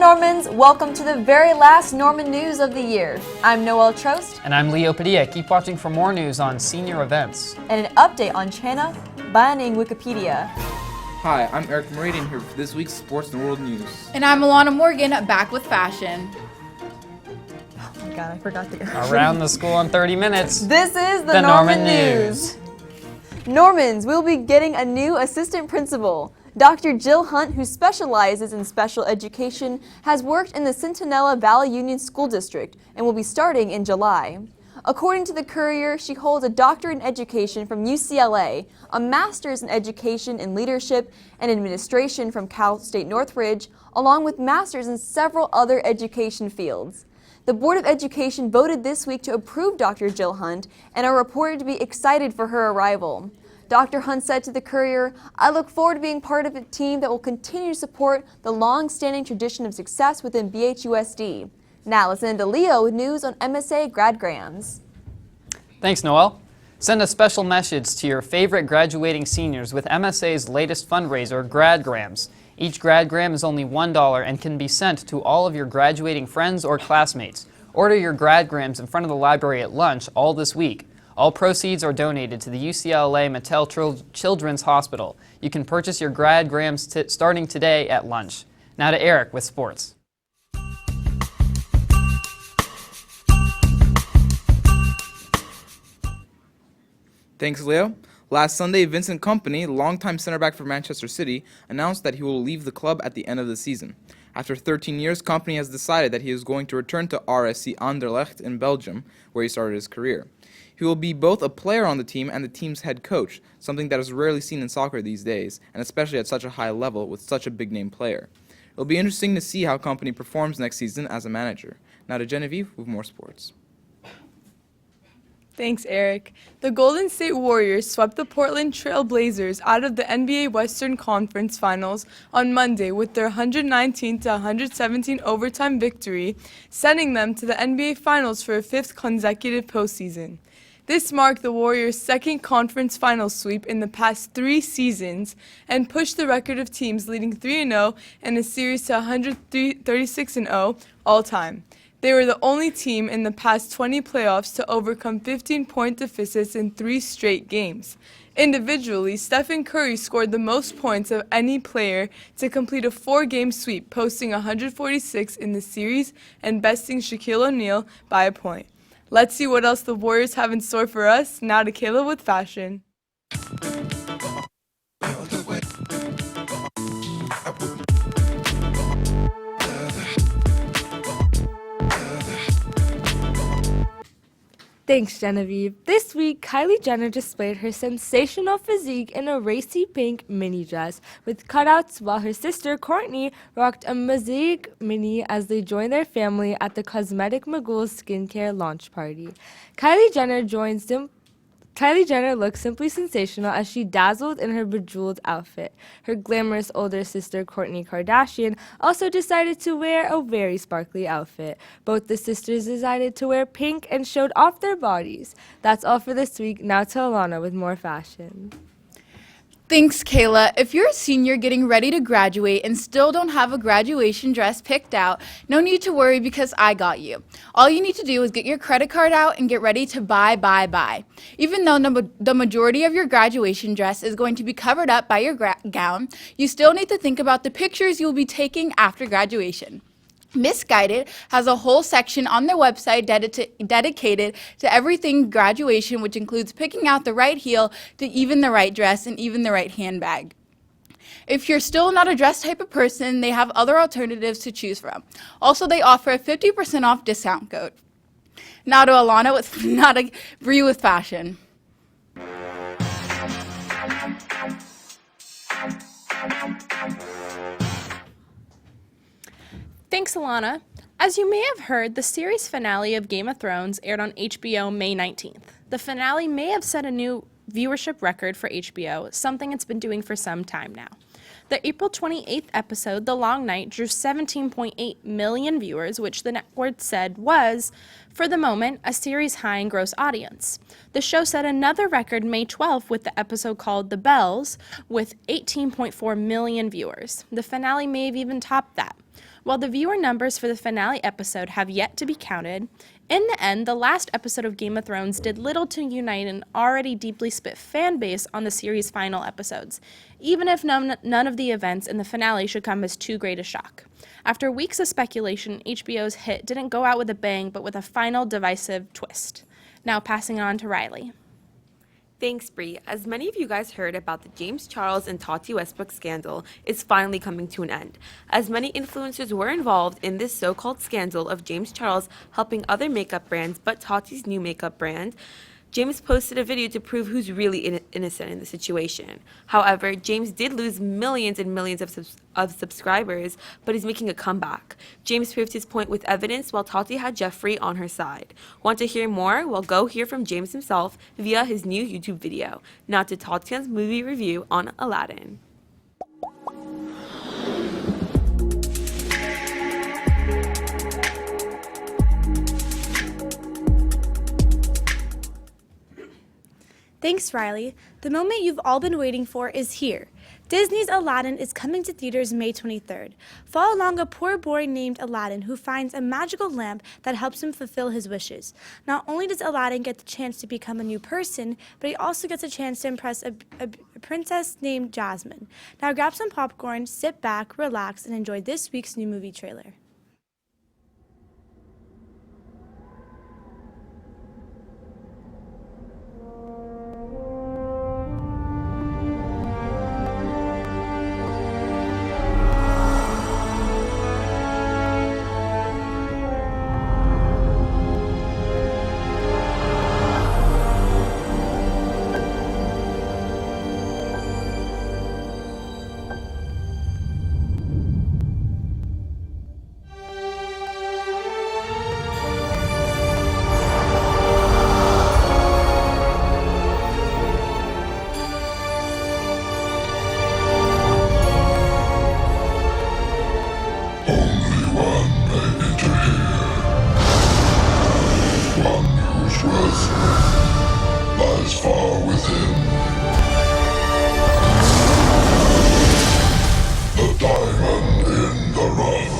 Normans, welcome to the very last Norman news of the year. I'm Noelle Trost. And I'm Leo Padilla. Keep watching for more news on senior events. And an update on China, banning Wikipedia. Hi, I'm Eric Meridian here for this week's Sports and World News. And I'm Alana Morgan, back with fashion. Oh my god, I forgot to go. Around the school in 30 minutes. This is the Norman News. Normans, we'll be getting a new assistant principal. Dr. Jill Hunt, who specializes in special education, has worked in the Centinela Valley Union School District and will be starting in July. According to the Courier, she holds a doctorate in education from UCLA, a master's in education in leadership and administration from Cal State Northridge, along with masters in several other education fields. The Board of Education voted this week to approve Dr. Jill Hunt and are reported to be excited for her arrival. Dr. Hunt said to the Courier, "I look forward to being part of a team that will continue to support the long-standing tradition of success within BHUSD." Now let's end to Leo with news on MSA Gradgrams. Thanks, Noelle. Send a special message to your favorite graduating seniors with MSA's latest fundraiser, Gradgrams. Each Gradgram is only $1 and can be sent to all of your graduating friends or classmates. Order your Gradgrams in front of the library at lunch all this week. All proceeds are donated to the UCLA Mattel Children's Hospital. You can purchase your Gradgrams starting today at lunch. Now to Eric with sports. Thanks, Leo. Last Sunday, Vincent Kompany, longtime center back for Manchester City, announced that he will leave the club at the end of the season. After 13 years, Kompany has decided that he is going to return to RSC Anderlecht in Belgium, where he started his career. He will be both a player on the team and the team's head coach, something that is rarely seen in soccer these days, and especially at such a high level with such a big-name player. It'll be interesting to see how Kompany performs next season as a manager. Now to Genevieve with more sports. Thanks, Eric. The Golden State Warriors swept the Portland Trail Blazers out of the NBA Western Conference Finals on Monday with their 119-117 overtime victory, sending them to the NBA Finals for a fifth consecutive postseason. This marked the Warriors' second conference finals sweep in the past 3 seasons and pushed the record of teams leading 3-0 in a series to 136-0 all time. They were the only team in the past 20 playoffs to overcome 15-point deficits in 3 straight games. Individually, Stephen Curry scored the most points of any player to complete a 4-game sweep, posting 146 in the series and besting Shaquille O'Neal by a point. Let's see what else the Warriors have in store for us. Now to Kayla with fashion. Thanks, Genevieve. This week, Kylie Jenner displayed her sensational physique in a racy pink mini dress with cutouts, while her sister, Kourtney, rocked a mosaic mini as they joined their family at the Cosmetic Mogul's skincare launch party. Kylie Jenner looked simply sensational as she dazzled in her bejeweled outfit. Her glamorous older sister, Kourtney Kardashian, also decided to wear a very sparkly outfit. Both the sisters decided to wear pink and showed off their bodies. That's all for this week. Now to Alana with more fashion. Thanks, Kayla. If you're a senior getting ready to graduate and still don't have a graduation dress picked out, no need to worry because I got you. All you need to do is get your credit card out and get ready to buy. Even though the majority of your graduation dress is going to be covered up by your gown, you still need to think about the pictures you'll be taking after graduation. Misguided has a whole section on their website dedicated to everything graduation, which includes picking out the right heel to even the right dress and even the right handbag. If you're still not a dress type of person, they have other alternatives to choose from. Also, they offer a 50% off discount code. Now to Alana with Bri with fashion. Thanks, Alana. As you may have heard, the series finale of Game of Thrones aired on HBO May 19th. The finale may have set a new viewership record for HBO, something it's been doing for some time now. The April 28th episode, The Long Night, drew 17.8 million viewers, which the network said was, for the moment, a series high in gross audience. The show set another record May 12th with the episode called The Bells, with 18.4 million viewers. The finale may have even topped that. While the viewer numbers for the finale episode have yet to be counted, in the end, the last episode of Game of Thrones did little to unite an already deeply split fan base on the series' final episodes, even if none of the events in the finale should come as too great a shock. After weeks of speculation, HBO's hit didn't go out with a bang, but with a final divisive twist. Now passing it on to Riley. Thanks, Bri. As many of you guys heard about the James Charles and Tati Westbrook scandal is finally coming to an end. As many influencers were involved in this so-called scandal of James Charles helping other makeup brands but Tati's new makeup brand, James posted a video to prove who's really innocent in the situation. However, James did lose millions and millions of subscribers, but he's making a comeback. James proved his point with evidence while Tati had Jeffrey on her side. Want to hear more? Well, go hear from James himself via his new YouTube video. Now to Tatiana's movie review on Aladdin. Thanks, Riley. The moment you've all been waiting for is here. Disney's Aladdin is coming to theaters May 23rd. Follow along a poor boy named Aladdin who finds a magical lamp that helps him fulfill his wishes. Not only does Aladdin get the chance to become a new person, but he also gets a chance to impress a princess named Jasmine. Now grab some popcorn, sit back, relax, and enjoy this week's new movie trailer. Lies far within. The diamond in the rough.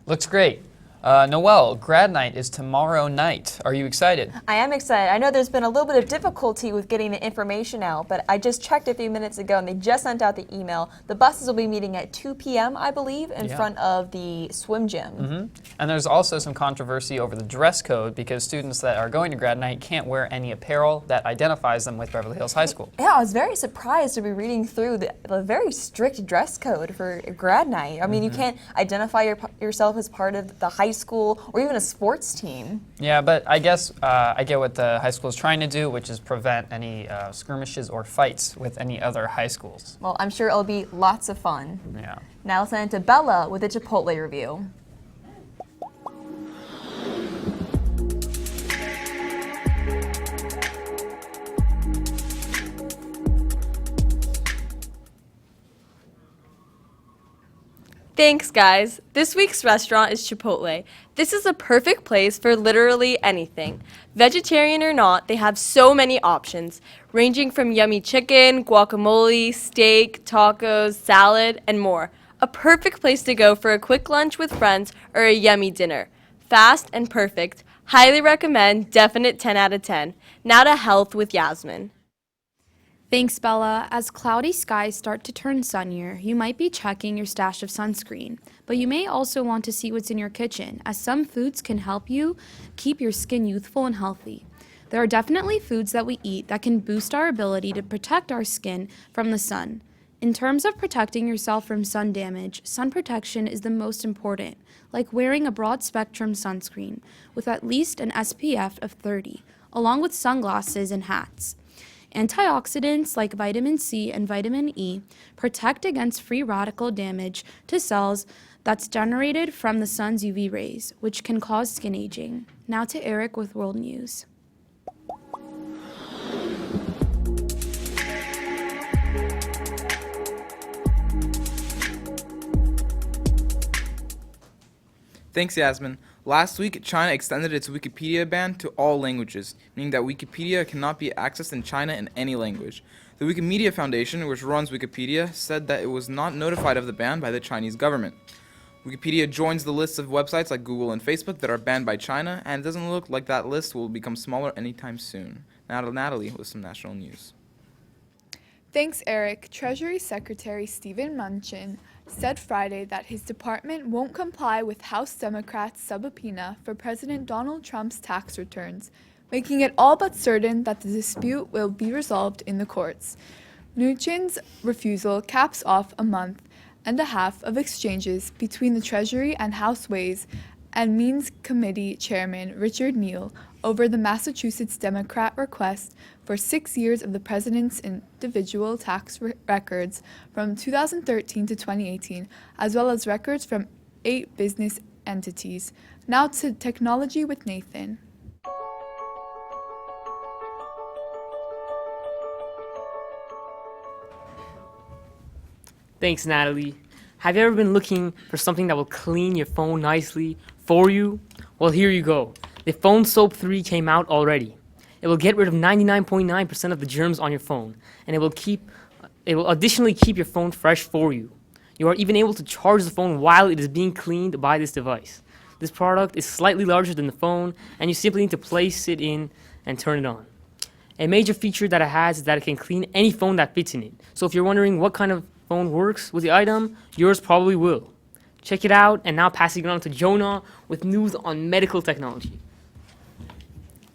Looks great. Noelle, grad night is tomorrow night. Are you excited? I am excited. I know there's been a little bit of difficulty with getting the information out, but I just checked a few minutes ago and they just sent out the email. The buses will be meeting at 2 p.m., I believe, in front of the swim gym. And there's also some controversy over the dress code because students that are going to grad night can't wear any apparel that identifies them with Beverly Hills High School. Yeah, I was very surprised to be reading through the very strict dress code for grad night. I mean, you can't identify yourself as part of the high school or even a sports team. Yeah, but I guess I get what the high school is trying to do, which is prevent any skirmishes or fights with any other high schools. Well, I'm sure it'll be lots of fun. Yeah. Now let's send it to Bella with a Chipotle review. Thanks, guys. This week's restaurant is Chipotle. This is a perfect place for literally anything. Vegetarian or not, they have so many options, ranging from yummy chicken, guacamole, steak, tacos, salad, and more. A perfect place to go for a quick lunch with friends or a yummy dinner. Fast and perfect. Highly recommend, definite 10 out of 10. Now to health with Yasmin. Thanks, Bella. As cloudy skies start to turn sunnier, you might be checking your stash of sunscreen, but you may also want to see what's in your kitchen, as some foods can help you keep your skin youthful and healthy. There are definitely foods that we eat that can boost our ability to protect our skin from the sun. In terms of protecting yourself from sun damage, sun protection is the most important, like wearing a broad-spectrum sunscreen with at least an SPF of 30, along with sunglasses and hats. Antioxidants like vitamin C and vitamin E protect against free radical damage to cells that's generated from the sun's UV rays, which can cause skin aging. Now to Eric with World News. Thanks, Yasmin. Last week, China extended its Wikipedia ban to all languages, meaning that Wikipedia cannot be accessed in China in any language. The Wikimedia Foundation, which runs Wikipedia, said that it was not notified of the ban by the Chinese government. Wikipedia joins the list of websites like Google and Facebook that are banned by China, and it doesn't look like that list will become smaller anytime soon. Now to Natalie with some national news. Thanks, Eric. Treasury Secretary Steven Mnuchin said Friday that his department won't comply with House Democrats' subpoena for President Donald Trump's tax returns, making it all but certain that the dispute will be resolved in the courts. Mnuchin's refusal caps off a month and a half of exchanges between the Treasury and House Ways and Means Committee Chairman Richard Neal over the Massachusetts Democrat request for 6 years of the president's individual tax records from 2013 to 2018, as well as records from 8 business entities. Now to technology with Nathan. Thanks, Natalie. Have you ever been looking for something that will clean your phone nicely for you? Well, here you go. The Phone Soap 3 came out already. It will get rid of 99.9% of the germs on your phone, and it will additionally keep your phone fresh for you. You are even able to charge the phone while it is being cleaned by this device. This product is slightly larger than the phone, and you simply need to place it in and turn it on. A major feature that it has is that it can clean any phone that fits in it. So if you're wondering what kind of phone works with the item, yours probably will. Check it out, and now passing it on to Jonah with news on medical technology.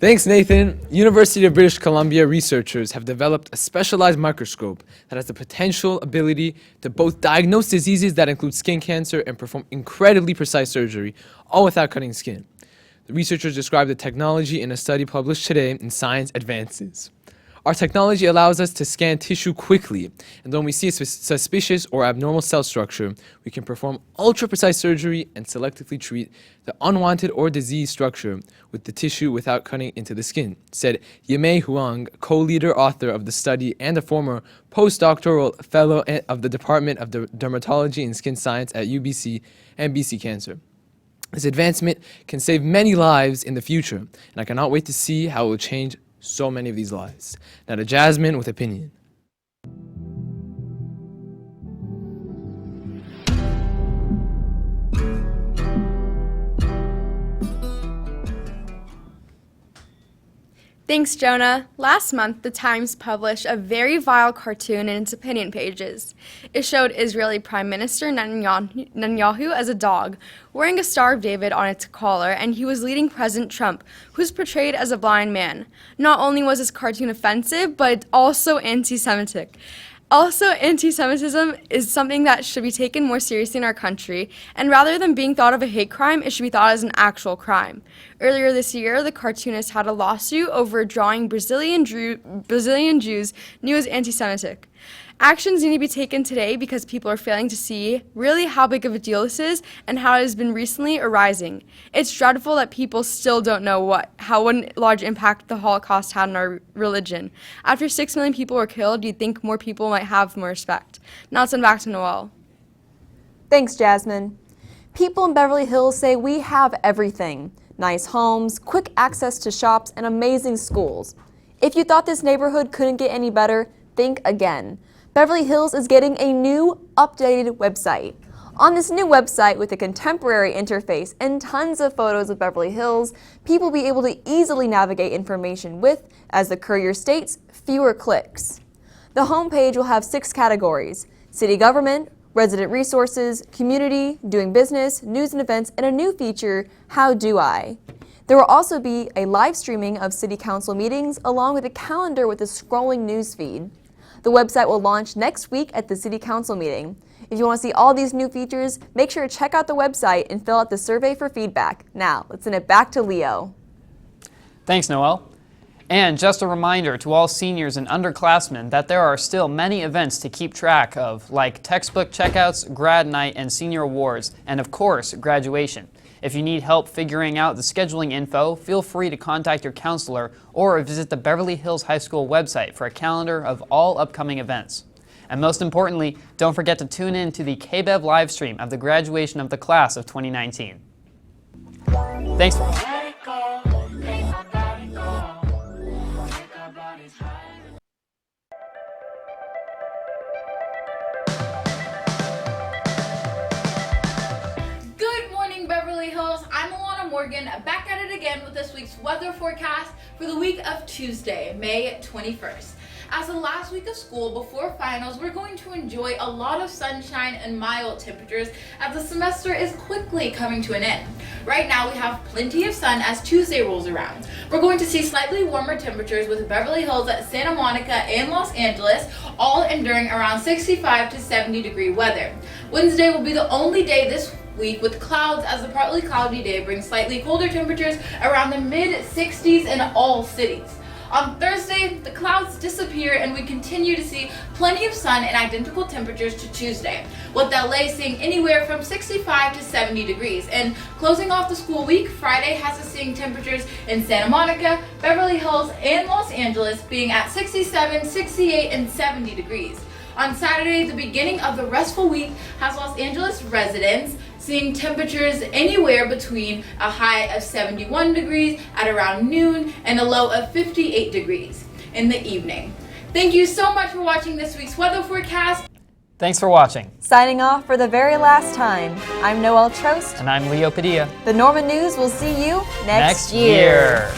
Thanks, Nathan. University of British Columbia researchers have developed a specialized microscope that has the potential ability to both diagnose diseases that include skin cancer and perform incredibly precise surgery, all without cutting skin. The researchers described the technology in a study published today in Science Advances. Our technology allows us to scan tissue quickly, and when we see a suspicious or abnormal cell structure, we can perform ultra-precise surgery and selectively treat the unwanted or diseased structure with the tissue without cutting into the skin, said Yimei Huang, co-leader author of the study and a former postdoctoral fellow of the Department of Dermatology and Skin Science at UBC and BC Cancer. This advancement can save many lives in the future, and I cannot wait to see how it will change so many of these lives. Now to Jasmine with opinion. Thanks, Jonah. Last month, The Times published a very vile cartoon in its opinion pages. It showed Israeli Prime Minister Netanyahu as a dog, wearing a Star of David on its collar, and he was leading President Trump, who's portrayed as a blind man. Not only was this cartoon offensive, but it's also anti-Semitic. Also, anti-Semitism is something that should be taken more seriously in our country, and rather than being thought of a hate crime, it should be thought as an actual crime. Earlier this year, the cartoonist had a lawsuit over drawing Brazilian Jews new as anti-Semitic. Actions need to be taken today because people are failing to see really how big of a deal this is and how it has been recently arising. It's dreadful that people still don't know what large impact the Holocaust had on our religion. After 6 million people were killed, you'd think more people might have more respect. Now send back to Noel. Thanks, Jasmine. People in Beverly Hills say we have everything. Nice homes, quick access to shops, and amazing schools. If you thought this neighborhood couldn't get any better, think again. Beverly Hills is getting a new, updated website. On this new website with a contemporary interface and tons of photos of Beverly Hills, people will be able to easily navigate information with, as the courier states, fewer clicks. The homepage will have 6 categories: city government, resident resources, community, doing business, news and events, and a new feature, How Do I? There will also be a live streaming of city council meetings along with a calendar with a scrolling news feed. The website will launch next week at the City Council meeting. If you want to see all these new features, make sure to check out the website and fill out the survey for feedback. Now, let's send it back to Leo. Thanks, Noel. And just a reminder to all seniors and underclassmen that there are still many events to keep track of, like textbook checkouts, grad night, and senior awards, and of course, graduation. If you need help figuring out the scheduling info, feel free to contact your counselor or visit the Beverly Hills High School website for a calendar of all upcoming events. And most importantly, don't forget to tune in to the Kbev live stream of the graduation of the class of 2019. Thanks for watching. Beverly Hills, I'm Alana Morgan, back at it again with this week's weather forecast for the week of Tuesday, May 21st. As the last week of school before finals, we're going to enjoy a lot of sunshine and mild temperatures as the semester is quickly coming to an end. Right now, we have plenty of sun as Tuesday rolls around. We're going to see slightly warmer temperatures with Beverly Hills, Santa Monica, and Los Angeles, all enduring around 65 to 70 degree weather. Wednesday will be the only day this week with clouds, as the partly cloudy day brings slightly colder temperatures around the mid-60s in all cities. On Thursday, the clouds disappear and we continue to see plenty of sun and identical temperatures to Tuesday, with LA seeing anywhere from 65 to 70 degrees. And closing off the school week, Friday has us seeing temperatures in Santa Monica, Beverly Hills, and Los Angeles being at 67, 68, and 70 degrees. On Saturday, the beginning of the restful week, has Los Angeles residents seeing temperatures anywhere between a high of 71 degrees at around noon and a low of 58 degrees in the evening. Thank you so much for watching this week's weather forecast. Thanks for watching. Signing off for the very last time, I'm Noelle Trost. And I'm Leo Padilla. The Norman News will see you next year.